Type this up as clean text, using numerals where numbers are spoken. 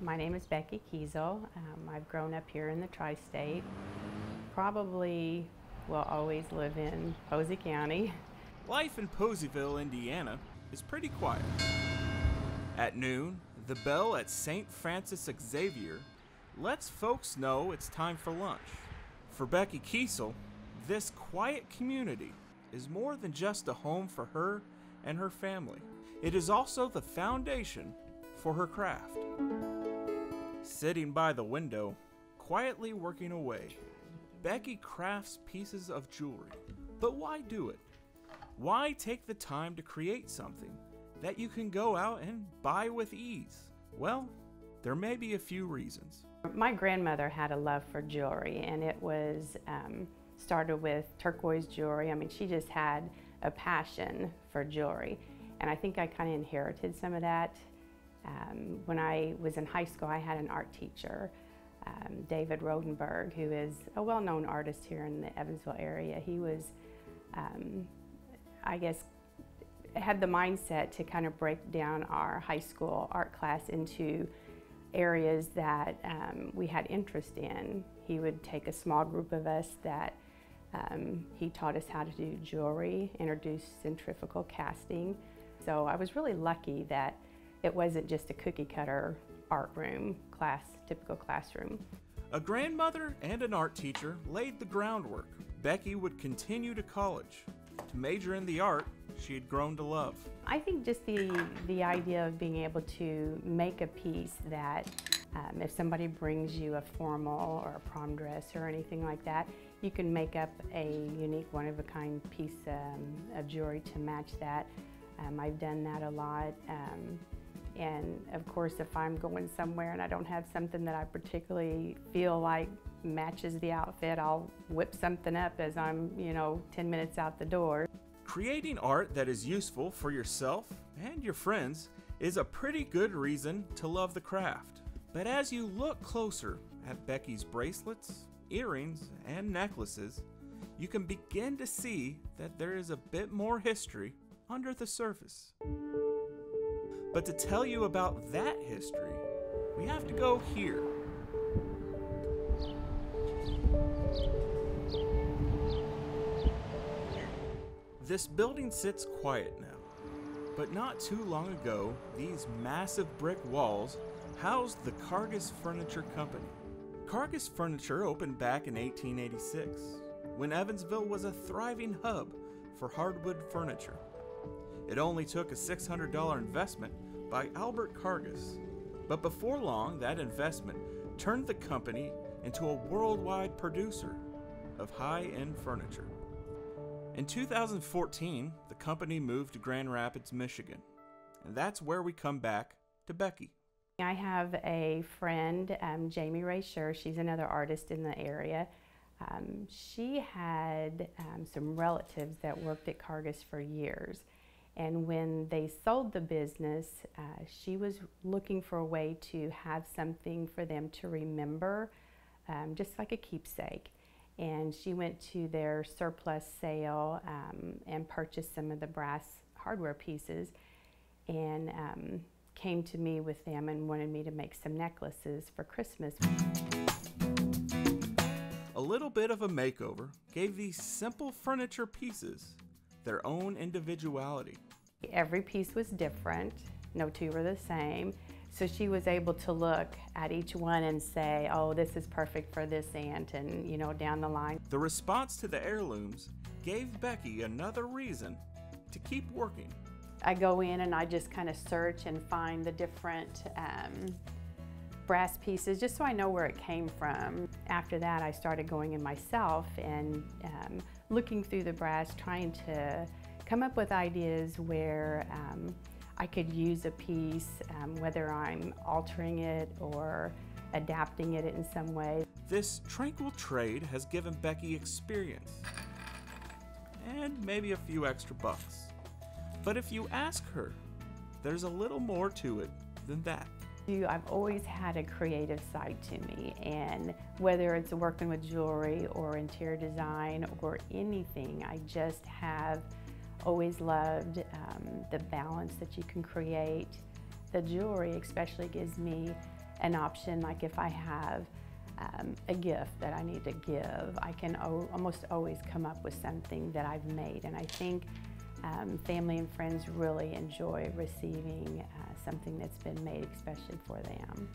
My name is Becky Kiesel. I've grown up here in the tri-state. Probably will always live in Posey County. Life in Poseyville, Indiana is pretty quiet. At noon, the bell at St. Francis Xavier lets folks know it's time for lunch. For Becky Kiesel, this quiet community is more than just a home for her and her family. It is also the foundation for her craft. Sitting by the window, quietly working away, Becky crafts pieces of jewelry. But why do it? Why take the time to create something that you can go out and buy with ease? Well, there may be a few reasons. My grandmother had a love for jewelry, and it was started with turquoise jewelry. I mean, she just had a passion for jewelry, and I think I kind of inherited some of that. When I was in high school, I had an art teacher, David Rodenberg, who is a well-known artist here in the Evansville area. He was, I guess, had the mindset to kind of break down our high school art class into areas that we had interest in. He would take a small group of us that he taught us how to do jewelry, introduced centrifugal casting. So I was really lucky that it wasn't just a cookie cutter art room class, typical classroom. A grandmother and an art teacher laid the groundwork. Becky would continue to college to major in the art she had grown to love. I think just the idea of being able to make a piece that if somebody brings you a formal or a prom dress or anything like that, you can make up a unique one-of-a-kind piece of jewelry to match that. I've done that a lot. And of course, if I'm going somewhere and I don't have something that I particularly feel like matches the outfit, I'll whip something up as I'm, 10 minutes out the door. Creating art that is useful for yourself and your friends is a pretty good reason to love the craft. But as you look closer at Becky's bracelets, earrings, and necklaces, you can begin to see that there is a bit more history under the surface. But to tell you about that history, we have to go here. This building sits quiet now, but not too long ago, these massive brick walls housed the Cargus Furniture Company. Cargus Furniture opened back in 1886, when Evansville was a thriving hub for hardwood furniture. It only took a $600 investment by Albert Cargus, but before long, that investment turned the company into a worldwide producer of high-end furniture. In 2014, the company moved to Grand Rapids, Michigan, and that's where we come back to Becky. I have a friend, Jamie Ray Scher. She's another artist in the area. She had some relatives that worked at Cargus for years. And when they sold the business, she was looking for a way to have something for them to remember, just like a keepsake. And she went to their surplus sale and purchased some of the brass hardware pieces and came to me with them and wanted me to make some necklaces for Christmas. A little bit of a makeover gave these simple furniture pieces their own individuality. Every piece was different, no two were the same, so she was able to look at each one and say, oh, this is perfect for this aunt, and down the line. The response to the heirlooms gave Becky another reason to keep working. I go in and I just kind of search and find the different brass pieces just so I know where it came from. After that, I started going in myself and looking through the brass, trying to come up with ideas where I could use a piece, whether I'm altering it or adapting it in some way. This tranquil trade has given Becky experience and maybe a few extra bucks. But if you ask her, there's a little more to it than that. I've always had a creative side to me, and whether it's working with jewelry or interior design or anything, I just have always loved the balance that you can create. The jewelry especially gives me an option. Like if I have a gift that I need to give, I can almost always come up with something that I've made. And I think family and friends really enjoy receiving something that's been made especially for them.